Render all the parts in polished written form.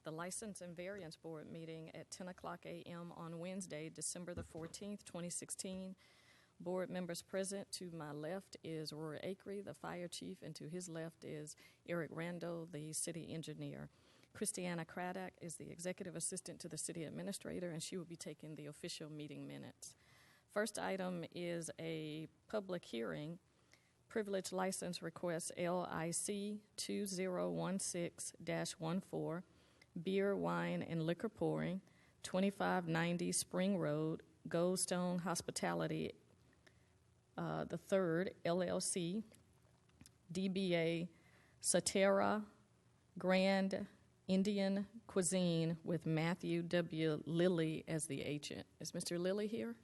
the License and Variance Board meeting at 10 o'clock a.m. on Wednesday, December the 14th, 2016. Board members present, to my left is Rory Akery, the fire chief, and to his left is Eric Randall, the city engineer. Christiana Craddock is the executive assistant to the city administrator, and she will be taking the official meeting minutes. First item is a public hearing, privilege license request LIC 2016-14, beer, wine, and liquor pouring, 2590 Spring Road, Goldstone Hospitality the Third LLC, DBA Satera Grand Indian Cuisine with Matthew W. Lilly as the agent. Is Mr. Lilly here?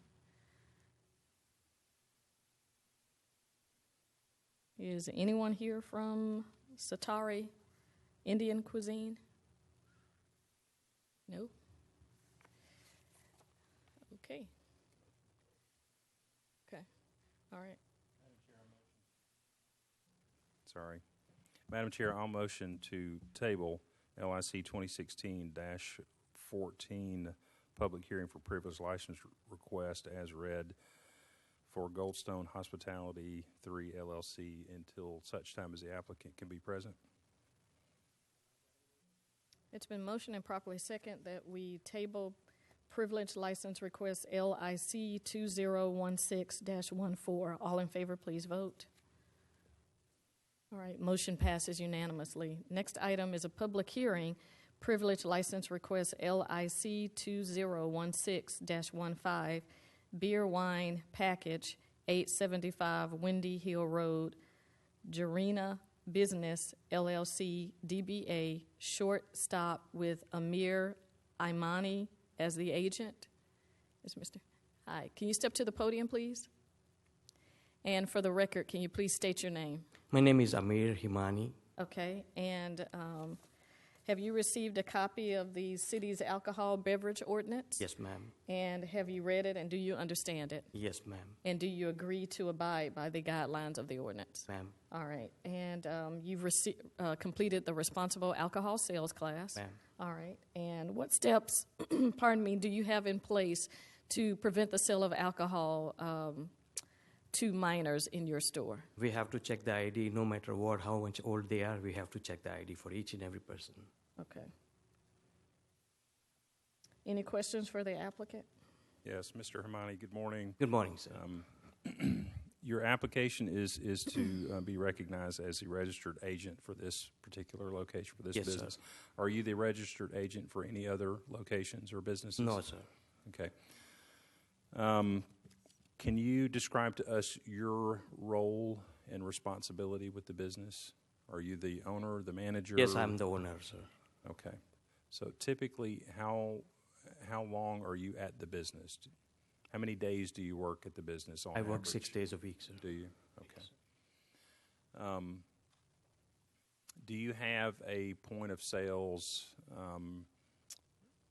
Is anyone here from Satari Indian Cuisine? No? Okay. Okay. All right. Sorry. Madam Chair, I'll motion to table LIC 2016-14 public hearing for privilege license request as read for Goldstone Hospitality 3 LLC until such time as the applicant can be present. It's been motioned and properly second that we table privilege license request LIC 2016-14. All in favor, please vote. All right, motion passes unanimously. Next item is a public hearing, privilege license request LIC 2016-15, beer, wine, package, 875 Windy Hill Road, Jarena Business, LLC, DBA, short stop with Amir Imani as the agent. Yes, Mr. Hi, can you step to the podium, please? And for the record, can you please state your name? My name is Amir Himani. Okay, and have you received a copy of the city's alcohol beverage ordinance? Yes, ma'am. And have you read it, and do you understand it? Yes, ma'am. And do you agree to abide by the guidelines of the ordinance? Ma'am. All right, and you've completed the responsible alcohol sales class. Ma'am. All right, and what steps, pardon me, do you have in place to prevent the sale of alcohol to minors in your store? We have to check the ID no matter what, how much old they are. We have to check the ID for each and every person. Okay. Any questions for the applicant? Yes, Mr. Hermione, good morning. Good morning, sir. Your application is to be recognized as the registered agent for this particular location, for this Yes, business. Sir. Are you the registered agent for any other locations or businesses? No, sir. Okay. Can you describe to us your role and responsibility with the business? Are you the owner, the manager? Yes, I'm the owner, sir. Okay. So typically, how long are you at the business? How many days do you work at the business on I work average? 6 days a week, sir. Do you? Okay. Yes. Do you have a point of sales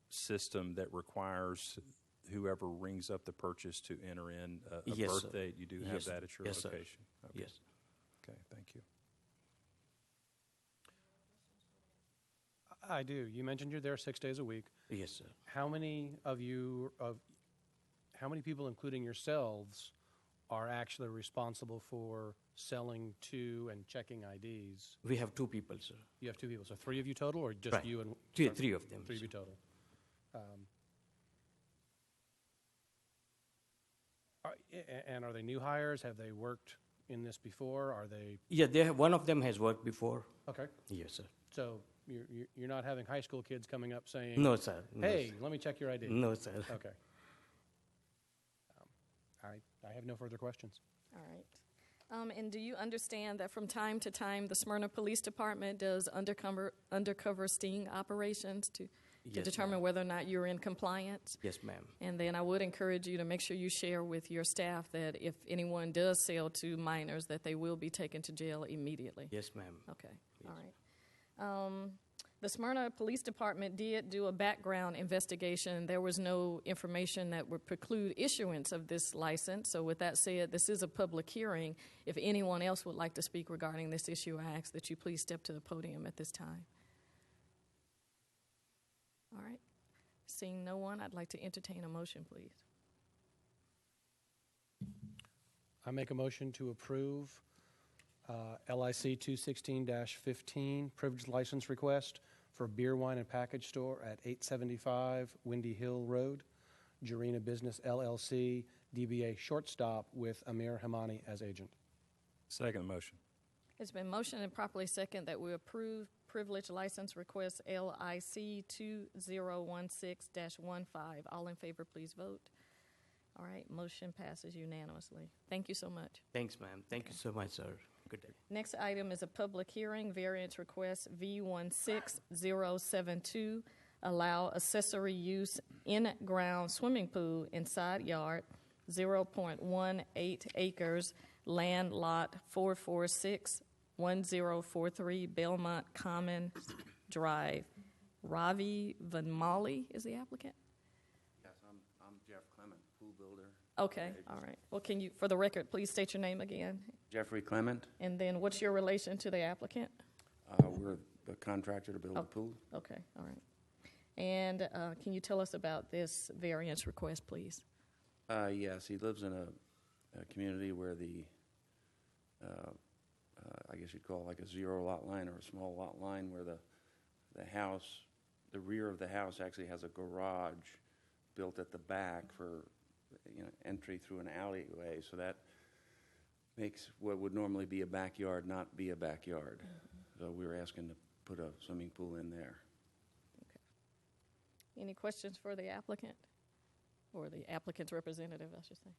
system that requires whoever rings up the purchase to enter in a Yes, birth sir. date? You do have Yes, that at your yes, location? Sir. Okay. Yes. Okay, thank you. I do. You mentioned you're there 6 days a week. Yes, sir. How many people, including yourselves, are actually responsible for selling to and checking IDs? We have 2 people, sir. You have 2 people, so 3 of you total, or just Right. you and Three of them. 3 of sir. you total? And are they new hires? Have they worked in this before? Are they Yeah, one of them has worked before. okay? Yes, sir. So you're not having high school kids coming up saying, No, sir. No, "Hey, sir. let me check your ID." No, sir. Okay. I have no further questions. All right. And do you understand that from time to time the Smyrna Police Department does undercover sting operations to Yes, determine ma'am. whether or not you're in compliance? Yes, ma'am. And then I would encourage you to make sure you share with your staff that if anyone does sell to minors, that they will be taken to jail immediately. Yes, ma'am. Okay, all right. The Smyrna Police Department did do a background investigation. There was no information that would preclude issuance of this license. So with that said, this is a public hearing. If anyone else would like to speak regarding this issue, I ask that you please step to the podium at this time. Seeing no one, I'd like to entertain a motion, please. I make a motion to approve LIC 216-15 privilege license request for beer, wine, and package store at 875 Windy Hill Road, Jurina Business LLC, DBA Shortstop with Amir Hamani as agent. Second motion. It's been motioned and properly second that we approve privilege license request LIC 2016-15. All in favor, please vote. All right, motion passes unanimously. Thank you so much. Thanks, ma'am. Thank you so much, sir. Good day. Next item is a public hearing, variance request V16072, allow accessory use in-ground swimming pool in side yard, 0.18 acres, land lot 4461043, Belmont Common Drive. Ravi Vanmali is the applicant? Yes, I'm Jeff Clement, pool builder. Okay, all right. Well, can you, for the record, please state your name again? Jeffrey Clement. And then what's your relation to the applicant? We're the contractor to build the pool. Okay, all right. And can you tell us about this variance request, please? Yes, he lives in a community where the, I guess you'd call it like a zero lot line or a small lot line, where the house, the rear of the house actually has a garage built at the back for, entry through an alleyway. So that makes what would normally be a backyard not be a backyard. So we were asking to put a swimming pool in there. Okay. Any questions for the applicant? Or the applicant's representative, I should say.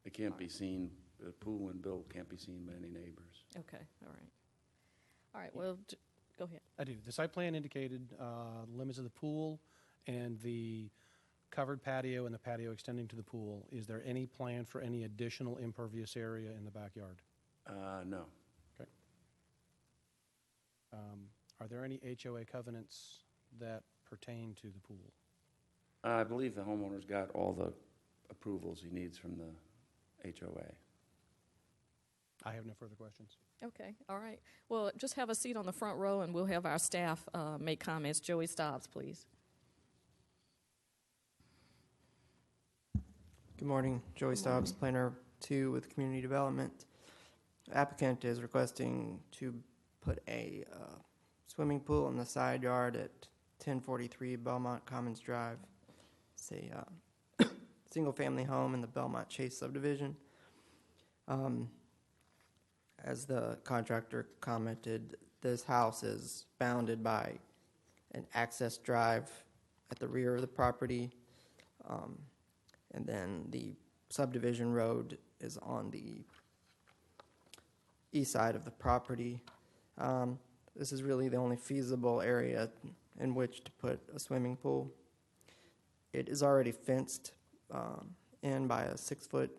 It can't be seen, the pool when built can't be seen by any neighbors. Okay, all right. All right, well, go ahead. I do. The site plan indicated limits of the pool and the covered patio and the patio extending to the pool. Is there any plan for any additional impervious area in the backyard? No. Okay. Are there any HOA covenants that pertain to the pool? I believe the homeowner's got all the approvals he needs from the HOA. I have no further questions. Okay, all right. Well, just have a seat on the front row, and we'll have our staff make comments. Joey Stobbs, please. Good morning. Joey Stobbs, Planner 2 with Community Development. Applicant is requesting to put a swimming pool in the side yard at 1043 Belmont Commons Drive. It's a single-family home in the Belmont Chase subdivision. As the contractor commented, this house is bounded by an access drive at the rear of the property, and then the subdivision road is on the east side of the property. This is really the only feasible area in which to put a swimming pool. It is already fenced in by a 6-foot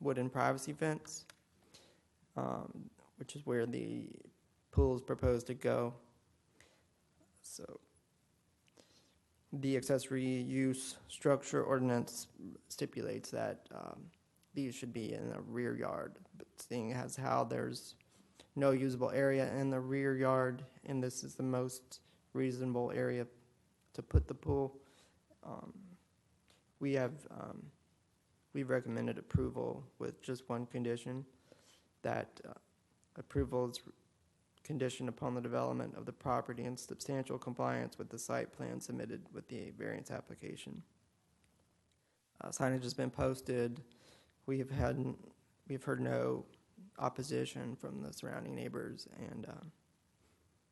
wooden privacy fence, which is where the pool is proposed to go. So the accessory use structure ordinance stipulates that these should be in a rear yard, but seeing as how there's no usable area in the rear yard, and this is the most reasonable area to put the pool, we've recommended approval with just one condition, that approval is conditioned upon the development of the property in substantial compliance with the site plan submitted with the variance application. Signage has been posted. We've heard no opposition from the surrounding neighbors, and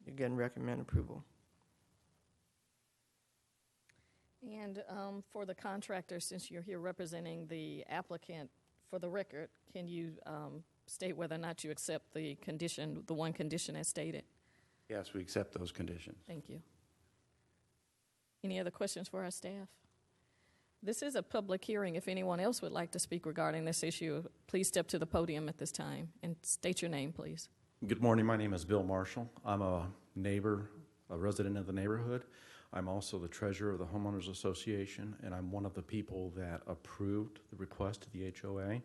again, recommend approval. And for the contractor, since you're here representing the applicant, for the record, can you state whether or not you accept the condition, the one condition as stated? Yes, we accept those conditions. Thank you. Any other questions for our staff? This is a public hearing. If anyone else would like to speak regarding this issue, please step to the podium at this time and state your name, please. Good morning. My name is Bill Marshall. I'm a neighbor, a resident of the neighborhood. I'm also the treasurer of the Homeowners Association, and I'm one of the people that approved the request to the HOA. Okay.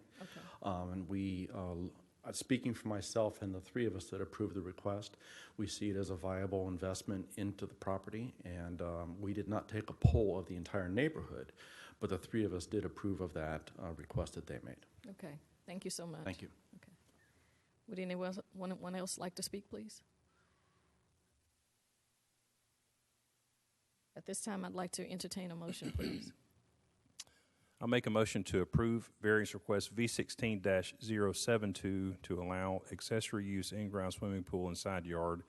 And we speaking for myself and the three of us that approved the request, we see it as a viable investment into the property, and we did not take a poll of the entire neighborhood, but the three of us did approve of that request that they made. Okay, thank you so much. Thank you. Okay. Would anyone else like to speak, please? At this time, I'd like to entertain a motion, please. I'll make a motion to approve variance request V16-072 to allow accessory use in-ground swimming pool and side yard,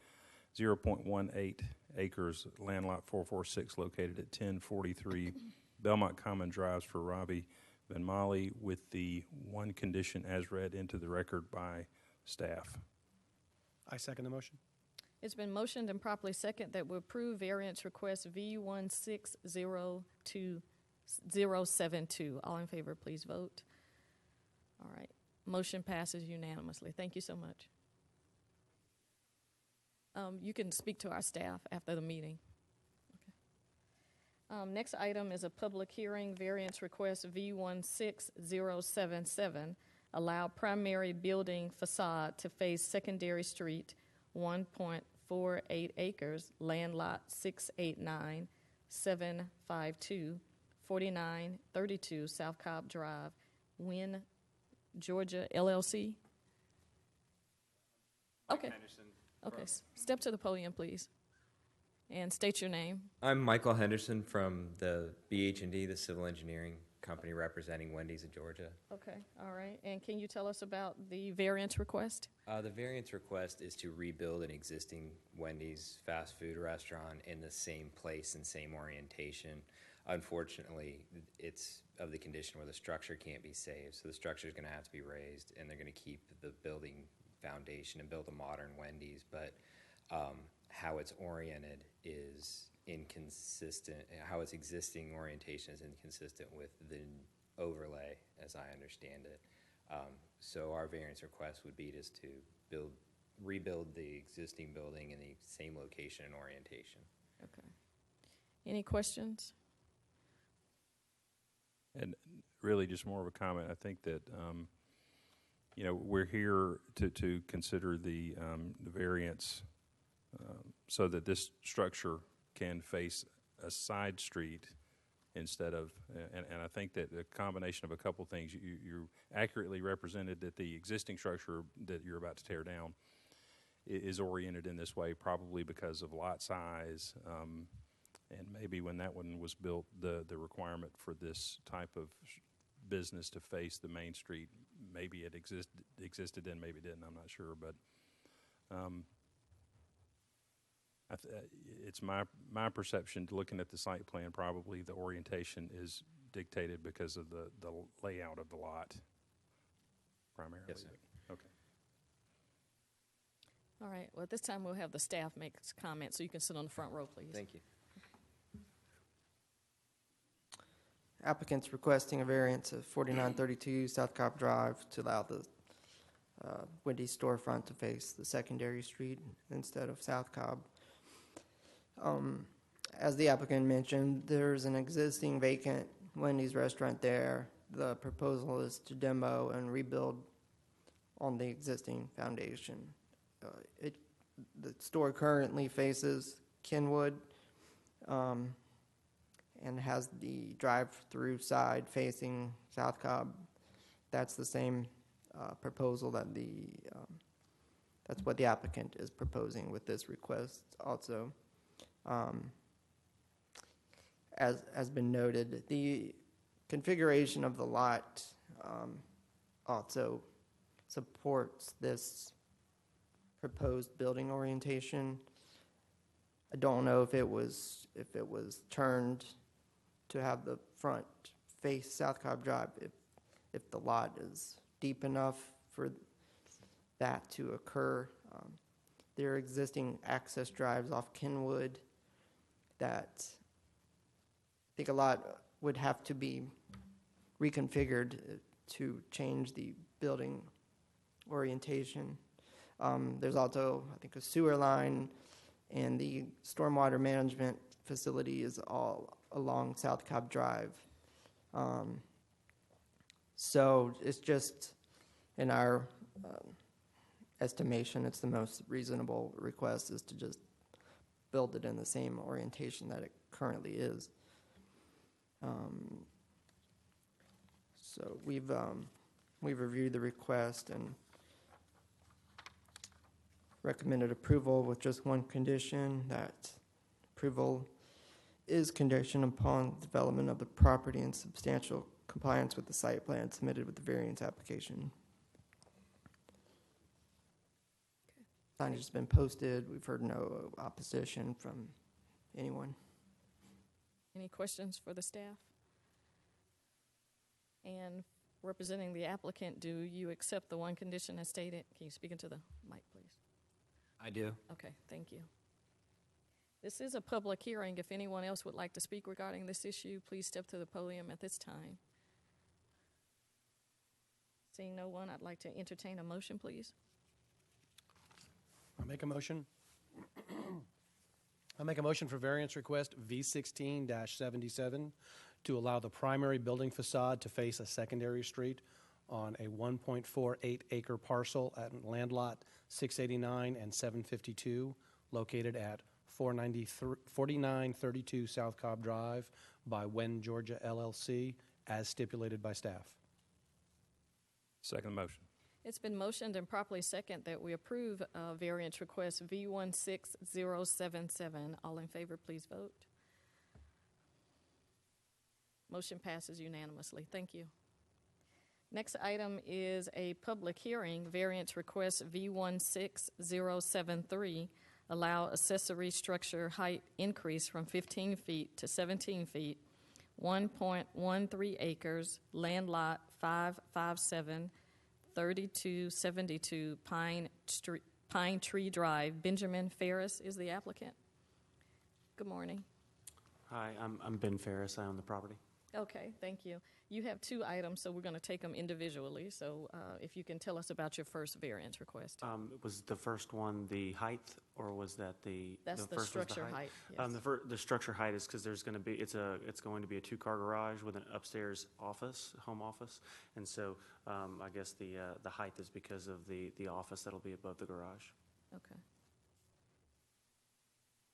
0.18 acres, land lot 446, located at 1043 Belmont Common Drives for Robbie Van Mali, with the one condition as read into the record by staff. I second the motion. It's been motioned and properly second that we approve variance request V16-072. All in favor, please vote. All right. Motion passes unanimously. Thank you so much. You can speak to our staff after the meeting. Okay. Next item is a public hearing, variance request V16-077. Allow primary building facade to face secondary street, 1.48 acres, land lot 689752, 4932 South Cobb Drive, Wynn, Georgia, LLC. Okay. Okay. Step to the podium, please, and state your name. I'm Michael Henderson from the BH&D, the civil engineering company representing Wendy's of Georgia. Okay. All right. And can you tell us about the variance request? The variance request is to rebuild an existing Wendy's fast food restaurant in the same place and same orientation. Unfortunately, it's of the condition where the structure can't be saved, so the structure is going to have to be raised, and they're going to keep the building foundation and build a modern Wendy's, but how it's oriented is inconsistent. How its existing orientation is inconsistent with the overlay, as I understand it. So our variance request would be just to rebuild the existing building in the same location and orientation. Okay. Any questions? And really just more of a comment. I think that, we're here to consider the variance so that this structure can face a side street instead of, and I think that the combination of a couple things, you accurately represented that the existing structure that you're about to tear down is oriented in this way, probably because of lot size, and maybe when that one was built, the requirement for this type of business to face the main street, maybe it existed then, maybe it didn't, I'm not sure, but it's my perception, looking at the site plan, probably the orientation is dictated because of the layout of the lot, primarily. Yes, sir. Okay. All right. Well, at this time, we'll have the staff make comments, so you can sit on the front row, please. Thank you. Applicant's requesting a variance of 4932 South Cobb Drive to allow the Wendy's storefront to face the secondary street instead of South Cobb. As the applicant mentioned, there's an existing vacant Wendy's restaurant there. The proposal is to demo and rebuild on the existing foundation. The store currently faces Kenwood and has the drive-through side facing South Cobb. That's the same proposal that that's what the applicant is proposing with this request also. As been noted, the configuration of the lot also supports this proposed building orientation. I don't know if it was turned to have the front face South Cobb Drive, if the lot is deep enough for that to occur. There are existing access drives off Kenwood that I think a lot would have to be reconfigured to change the building orientation. There's also, I think, a sewer line, and the stormwater management facility is all along South Cobb Drive. So it's just, in our estimation, it's the most reasonable request is to just build it in the same orientation that it currently is. So we've reviewed the request and recommended approval with just one condition, that approval is conditioned upon development of the property in substantial compliance with the site plan submitted with the variance application. Signage has been posted. We've heard no opposition from anyone. Any questions for the staff? And representing the applicant, do you accept the one condition as stated? Can you speak into the mic, please? I do. Okay, thank you. This is a public hearing. If anyone else would like to speak regarding this issue, please step to the podium at this time. Seeing no one, I'd like to entertain a motion, please. I make a motion. I make a motion for variance request V16-77 to allow the primary building facade to face a secondary street on a 1.48 acre parcel at land lot 689 and 752 located at 4932 South Cobb Drive by Wen Georgia LLC as stipulated by staff. Second motion. It's been motioned and properly second that we approve variance request V16077. All in favor, please vote. Motion passes unanimously. Thank you. Next item is a public hearing, variance request V16073, allow accessory structure height increase from 15 feet to 17 feet, 1.13 acres, land lot 557, 3272 Pine Tree Drive. Benjamin Ferris is the applicant. Good morning. Hi, I'm Ben Ferris. I own the property. Okay, thank you. You have two items, so we're going to take them individually. So if you can tell us about your first variance request. Was the first one the height, or was that That's the first was structure height. Yes. The structure height is because there's going to be it's going to be a 2-car garage with an upstairs office, home office, and so I guess the height is because of the office that'll be above the garage. Okay.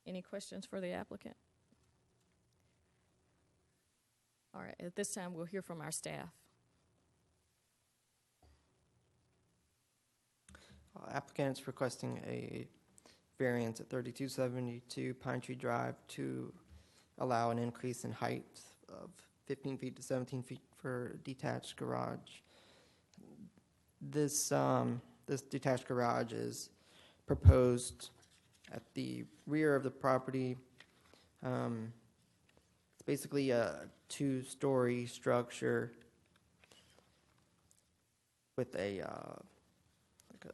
Any questions for the applicant? All right, at this time, we'll hear from our staff. Applicant is requesting a variance at 3272 Pine Tree Drive to allow an increase in height of 15 feet to 17 feet for a detached garage. This detached garage is proposed at the rear of the property. It's basically a 2-story structure with a like a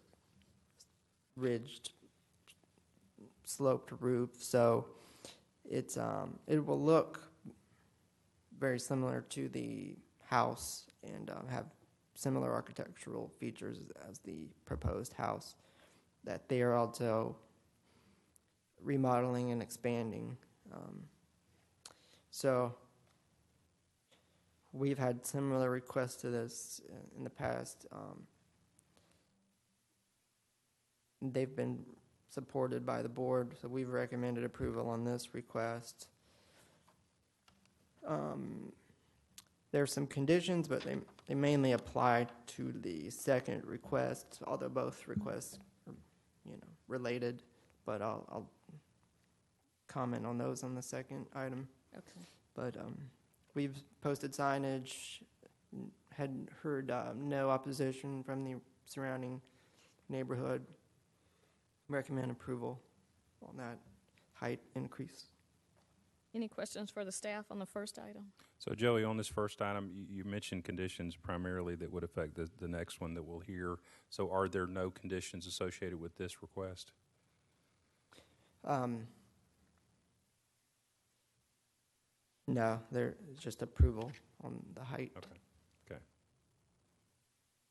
ridged, sloped roof. So it will look very similar to the house and have similar architectural features as the proposed house that they are also remodeling and expanding. So we've had similar requests to this in the past. They've been supported by the board, so we've recommended approval on this request. There are some conditions, but they mainly apply to the second request, although both requests are, related. But I'll comment on those on the second item. Okay. But we've posted signage, had heard no opposition from the surrounding neighborhood. Recommend approval on that height increase. Any questions for the staff on the first item? So Joey, on this first item, you mentioned conditions primarily that would affect the next one that we'll hear. So are there no conditions associated with this request? No, there's just approval on the height. Okay.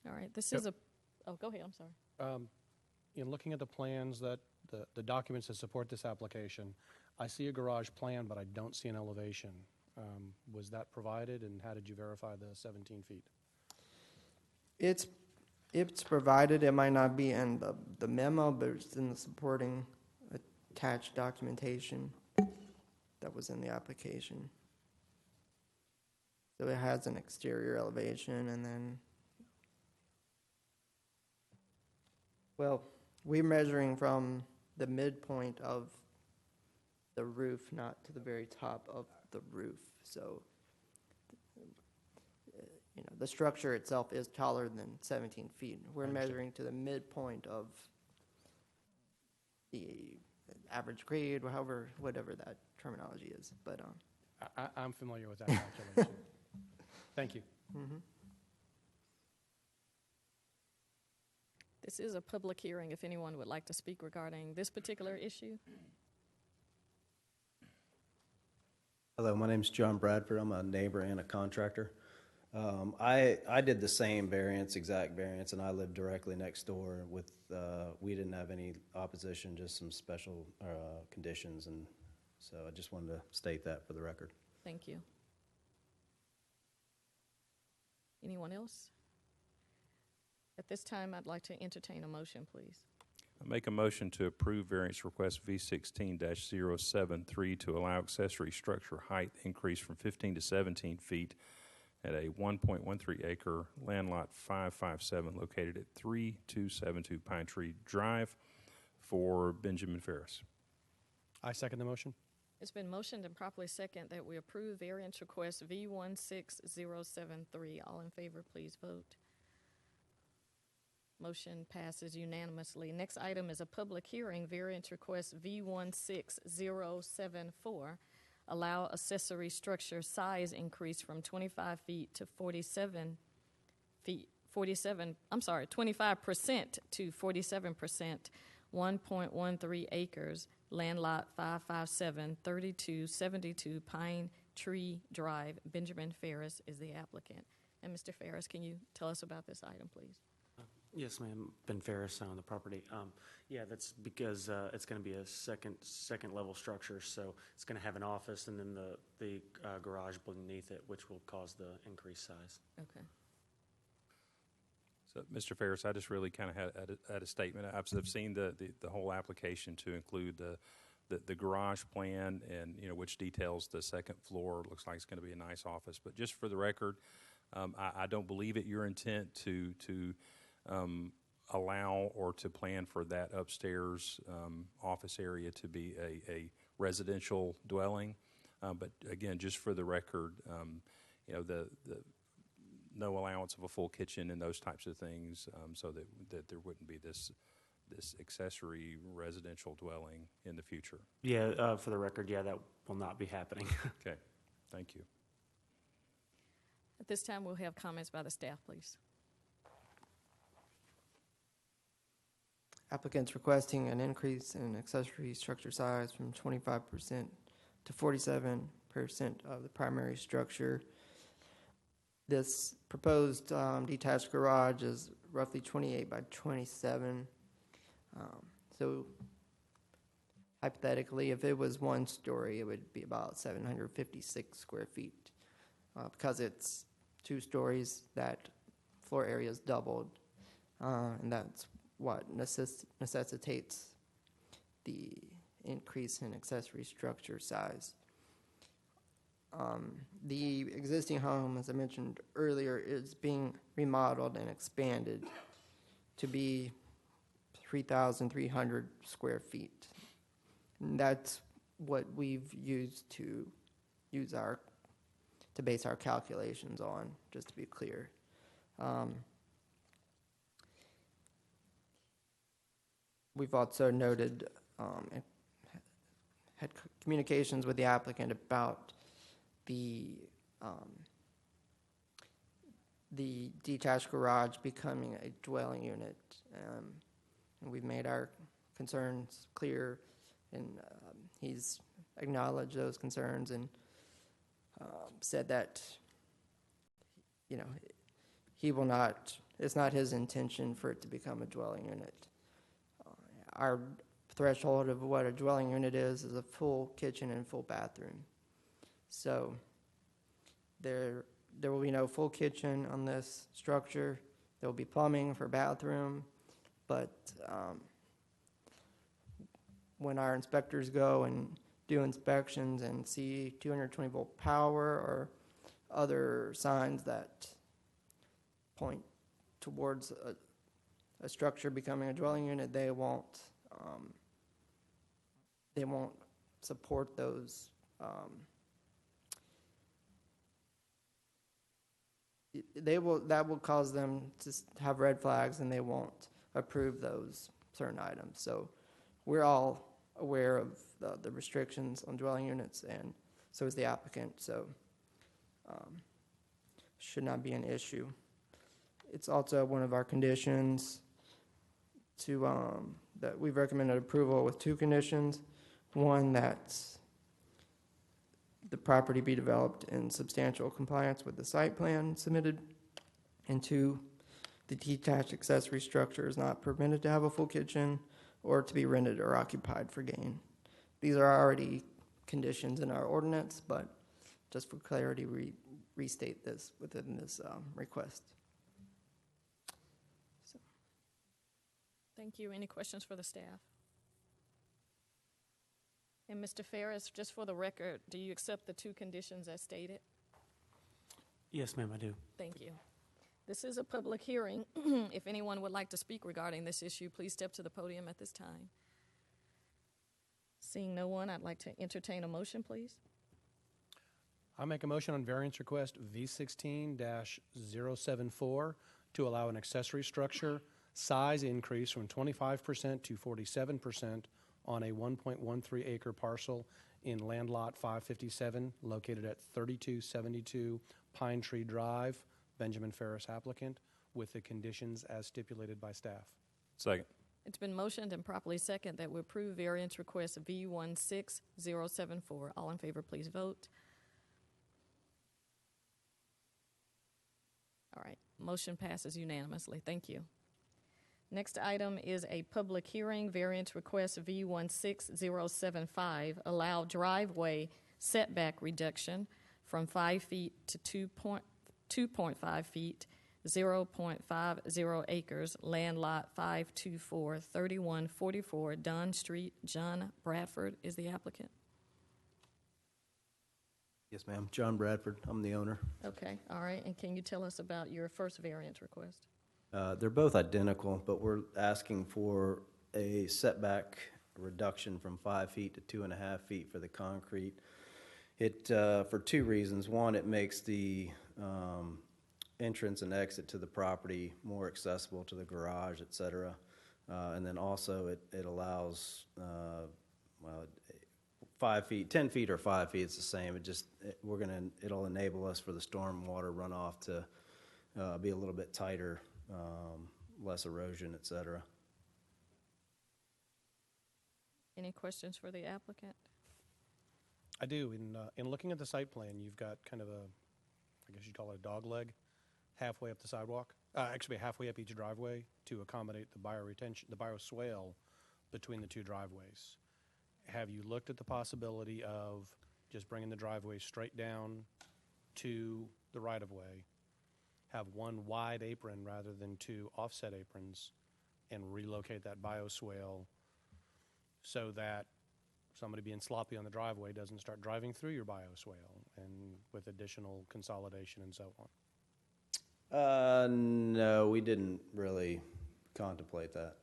All right, this is go ahead, I'm sorry. In looking at the plans that, the documents that support this application, I see a garage plan, but I don't see an elevation. Was that provided, and how did you verify the 17 feet? It's It's provided, it might not be in the memo, but it's in the supporting attached documentation that was in the application. So it has an exterior elevation and then, well, we're measuring from the midpoint of the roof, not to the very top of the roof. So, you know, the structure itself is taller than 17 feet. We're Understood. measuring to the midpoint of the average grade, or however, whatever that terminology is. But I'm familiar with that calculation. Thank you. mhm. This is a public hearing if anyone would like to speak regarding this particular issue. Hello, my name's John Bradford. I'm a neighbor and a contractor. I did the same exact variance, and I lived directly next door with, we didn't have any opposition, just some special conditions, and so I just wanted to state that for the record. Thank you. Anyone else? At this time, I'd like to entertain a motion, please. I make a motion to approve variance request V16-073 to allow accessory structure height increase from 15 to 17 feet at a 1.13 acre land lot 557 located at 3272 Pine Tree Drive for Benjamin Ferris. I second the motion. It's been motioned and properly second that we approve variance request V16073. All in favor, please vote. Motion passes unanimously. Next item is a public hearing, variance request V16074. Allow accessory structure size increase from 25 feet to 47 feet, 25% to 47%, 1.13 acres, land lot 557, 3272 Pine Tree Drive. Benjamin Ferris is the applicant. And Mr. Ferris, can you tell us about this item, please? Yes, ma'am. Ben Ferris on the property. Yeah, that's because it's going to be a second level structure, so it's going to have an office and then the garage beneath it, which will cause the increased size. Okay. So, Mr. Ferris, I just really kind of had a statement. I've seen the whole application to include the garage plan and, you know, which details the second floor. Looks like it's going to be a nice office. But just for the record, I don't believe it your intent to allow or to plan for that upstairs office area to be a residential dwelling. But again, just for the record, you know, the no allowance of a full kitchen and those types of things, so that there wouldn't be this accessory residential dwelling in the future. Yeah, for the record, yeah, that will not be happening. Okay, thank you. At this time, we'll have comments by the staff, please. Applicants requesting an increase in accessory structure size from 25% to 47% of the primary structure. This proposed detached garage is roughly 28 by 27. So hypothetically, if it was 1 story, it would be about 756 square feet. Because it's 2 stories, that floor area is doubled, and that's what necessitates the increase in accessory structure size. The existing home, as I mentioned earlier, is being remodeled and expanded to be 3,300 square feet. And that's what we've used to base our calculations on, just to be clear. We've also noted, had communications with the applicant about the detached garage becoming a dwelling unit. And we've made our concerns clear, and he's acknowledged those concerns and said that, you know, he will not, it's not his intention for it to become a dwelling unit. Our threshold of what a dwelling unit is a full kitchen and full bathroom. So there will be no full kitchen on this structure. There will be plumbing for bathroom, but when our inspectors go and do inspections and see 220 volt power or other signs that point towards a structure becoming a dwelling unit, they won't support those. That will cause them to have red flags, and they won't approve those certain items. So we're all aware of the restrictions on dwelling units, and so is the applicant. So should not be an issue. It's also one of our conditions to that we've recommended approval with two conditions. One, that the property be developed in substantial compliance with the site plan submitted. And two, the detached accessory structure is not permitted to have a full kitchen or to be rented or occupied for gain. These are already conditions in our ordinance, but just for clarity, we restate this within this request. So. Thank you. Any questions for the staff? And Mr. Ferris, just for the record, do you accept the two conditions as stated? Yes, ma'am, I do. Thank you. This is a public hearing. If anyone would like to speak regarding this issue, please step to the podium at this time. Seeing no one, I'd like to entertain a motion, please. I make a motion on variance request V16-074 to allow an accessory structure size increase from 25% to 47% on a 1.13 acre parcel in land lot 557 located at 3272 Pine Tree Drive. Benjamin Ferris applicant, with the conditions as stipulated by staff. Second. It's been motioned and properly second that we approve variance request V16074. All in favor, please vote. All right, motion passes unanimously. Thank you. Next item is a public hearing, variance request V16075, allow driveway setback reduction from 5 feet to 2.5 feet, 0.50 acres, land lot 524, 3144 Dunn Street. John Bradford is the applicant. Yes, ma'am. John Bradford. I'm the owner. Okay, all right. And can you tell us about your first variance request? They're both identical, but we're asking for a setback reduction from 5 feet to 2.5 feet for the concrete. It for two reasons. One, it makes the entrance and exit to the property more accessible to the garage, et cetera. And then also it allows, 5 feet, 10 feet or 5 feet, it's the same. It'll enable us for the storm water runoff to be a little bit tighter, less erosion, et cetera. Any questions for the applicant? I do. In looking at the site plan, you've got kind of I guess you'd call it a dog leg, halfway up the sidewalk. Actually, halfway up each driveway to accommodate the bioswale between the two driveways. Have you looked at the possibility of just bringing the driveway straight down to the right-of-way, have one wide apron rather than two offset aprons, and relocate that bioswale so that somebody being sloppy on the driveway doesn't start driving through your bioswale, and with additional consolidation and so on? No, we didn't really contemplate that.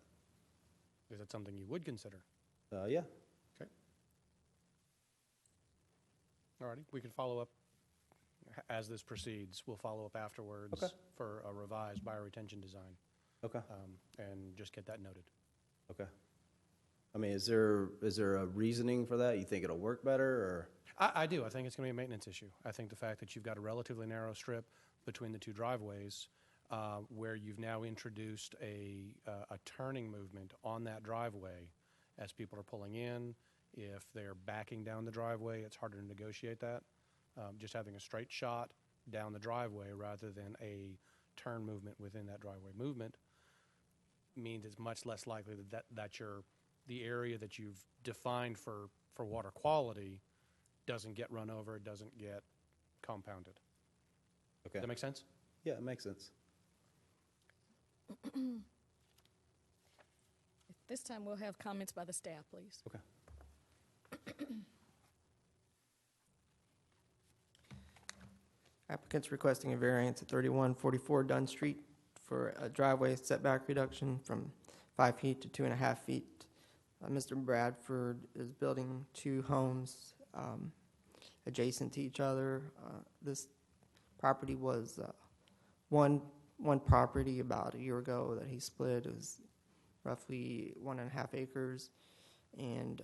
Is that something you would consider? Yeah. Okay. All righty. We can follow up as this proceeds. We'll follow up afterwards Okay. for a revised bioretention design. Okay. And just get that noted. Okay. I mean, is there a reasoning for that? You think it'll work better, or? I do. I think it's going to be a maintenance issue. I think the fact that you've got a relatively narrow strip between the two driveways, where you've now introduced a turning movement on that driveway as people are pulling in. If they're backing down the driveway, it's harder to negotiate that. Just having a straight shot down the driveway rather than a turn movement within that driveway movement means it's much less likely that the area that you've defined for water quality doesn't get run over, doesn't get compounded. Okay. Does that make sense? Yeah, it makes sense. This time we'll have comments by the staff, please. Okay. Applicant's requesting a variance at 3144 Dunn Street for a driveway setback reduction from 5 feet to 2.5 feet. Mr. Bradford is building two homes adjacent to each other. This property was one property about a year ago that he split. It was roughly 1.5 acres, and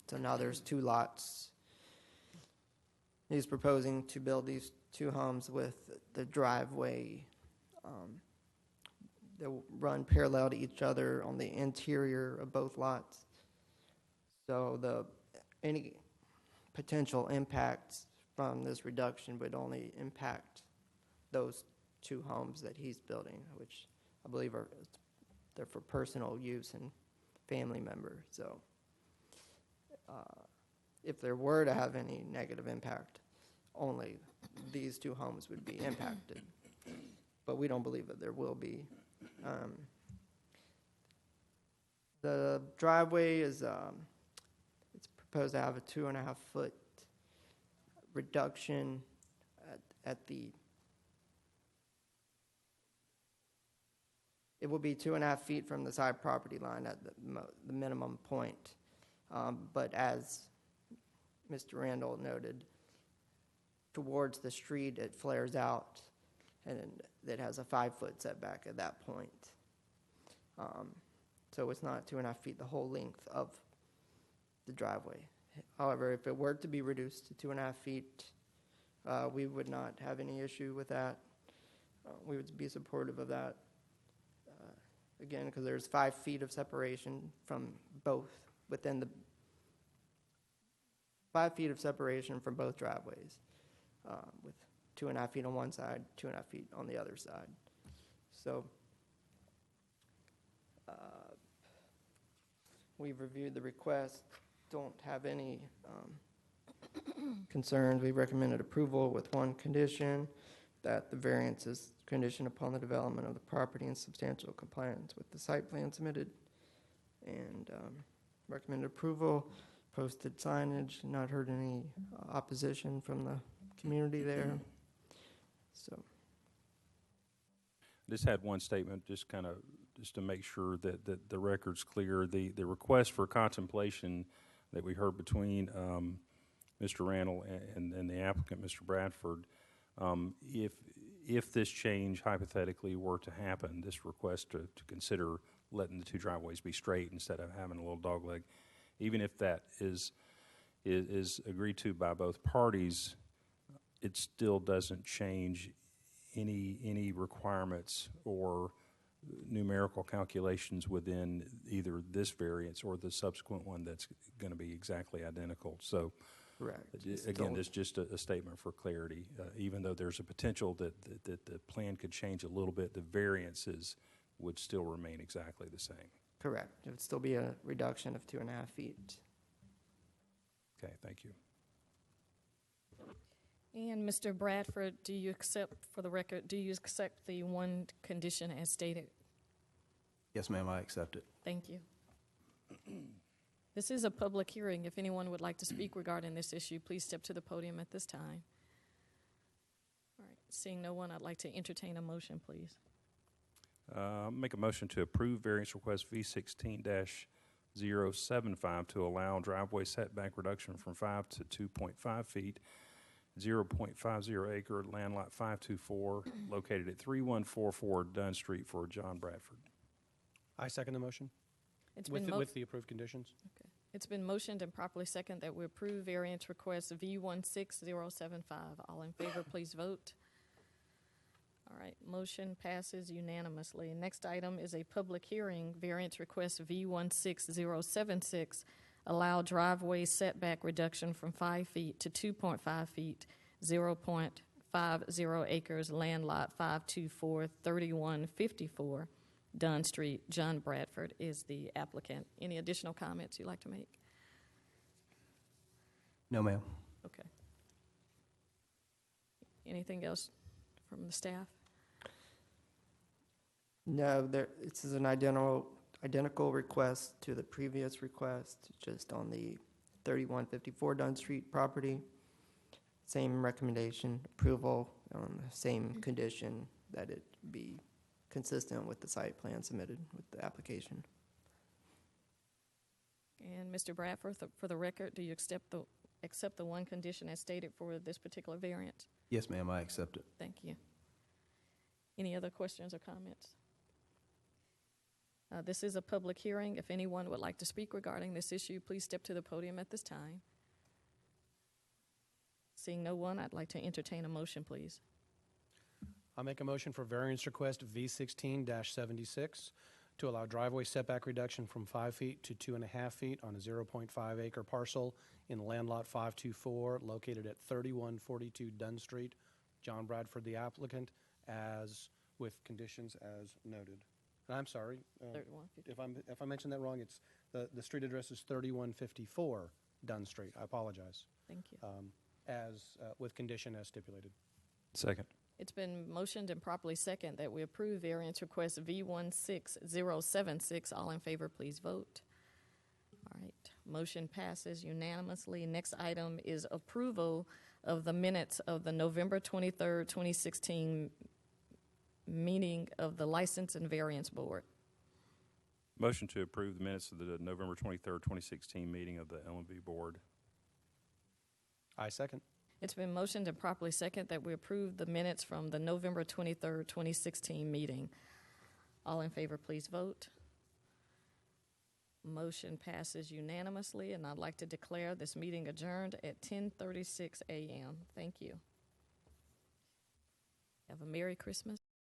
so now there's two lots. He's proposing to build these two homes with the driveway. They'll run parallel to each other on the interior of both lots. So any potential impacts from this reduction would only impact those two homes that he's building, which I believe they're for personal use and family members. So if there were to have any negative impact, only these two homes would be impacted. But we don't believe that there will be. The driveway is it's proposed to have a 2.5 foot reduction at the. It will be 2.5 feet from the side property line at the minimum point. But as Mr. Randall noted, towards the street it flares out, and it has a 5 foot setback at that point. So it's not 2.5 feet the whole length of the driveway. However, if it were to be reduced to 2.5 feet, we would not have any issue with that. We would be supportive of that. Again, because there's 5 feet of separation from both, within the 5 feet of separation from both driveways, with 2.5 feet on one side, 2.5 feet on the other side. So we've reviewed the request, don't have any concerns. We recommended approval with one condition, that the variance is conditioned upon the development of the property in substantial compliance with the site plan submitted, and recommended approval, posted signage, not heard any opposition from the community there. So Just had one statement, just to make sure that the record's clear. The request for contemplation that we heard between Mr. Randall and the applicant, Mr. Bradford, if this change hypothetically were to happen, this request to consider letting the two driveways be straight instead of having a little dogleg, even if that is agreed to by both parties, it still doesn't change any requirements or numerical calculations within either this variance or the subsequent one that's going to be exactly identical. So, correct. Again, this is just a statement for clarity. Even though there's a potential that the plan could change a little bit, the variances would still remain exactly the same. Correct. It would still be a reduction of 2.5 feet. Okay, thank you. And Mr. Bradford, do you accept, for the record, do you accept the one condition as stated? Yes, ma'am, I accept it. Thank you. This is a public hearing. If anyone would like to speak regarding this issue, please step to the podium at this time. All right, seeing no one, I'd like to entertain a motion, please. Make a motion to approve variance request V16-075 to allow driveway setback reduction from 5 to 2.5 feet, 0.50 acre land lot 524 located at 3144 Dunn Street for John Bradford. I second the motion It's with been with the approved conditions. Okay. It's been motioned and properly second that we approve variance request V16075. All in favor, please vote. All right, motion passes unanimously. Next item is a public hearing, variance request V16076, allow driveway setback reduction from 5 feet to 2.5 feet, 0.50 acres, land lot 524, 3154, Dunn Street. John Bradford is the applicant. Any additional comments you'd like to make? No, ma'am. Okay. Anything else from the staff? No, this is an identical request to the previous request, just on the 3154 Dunn Street property. Same recommendation, approval, same condition that it be consistent with the site plan submitted with the application. And Mr. Bradford, for the record, do you accept the one condition as stated for this particular variant? Yes, ma'am, I accept it. Thank you. Any other questions or comments? This is a public hearing. If anyone would like to speak regarding this issue, please step to the podium at this time. Seeing no one, I'd like to entertain a motion, please. I'll make a motion for variance request V16-76 to allow driveway setback reduction from 5 feet to 2.5 feet on a 0.5 acre parcel in land lot 524 located at 3142 Dunn Street. John Bradford, the applicant, as with conditions as noted. And I'm sorry, 3150. if I mentioned that wrong, it's the street address is 3154 Dunn Street. I apologize. Thank you. As with condition as stipulated. Second. It's been motioned and properly second that we approve variance request V16076. All in favor, please vote. All right, motion passes unanimously. Next item is approval of the minutes of the November 23rd, 2016 meeting of the License and Variance Board. Motion to approve the minutes of the November 23rd, 2016 meeting of the LMV Board. I second. It's been motioned and properly second that we approve the minutes from the November 23rd, 2016 meeting. All in favor, please vote. Motion passes unanimously, and I'd like to declare this meeting adjourned at 10:36 a.m. Thank you. Have a Merry Christmas.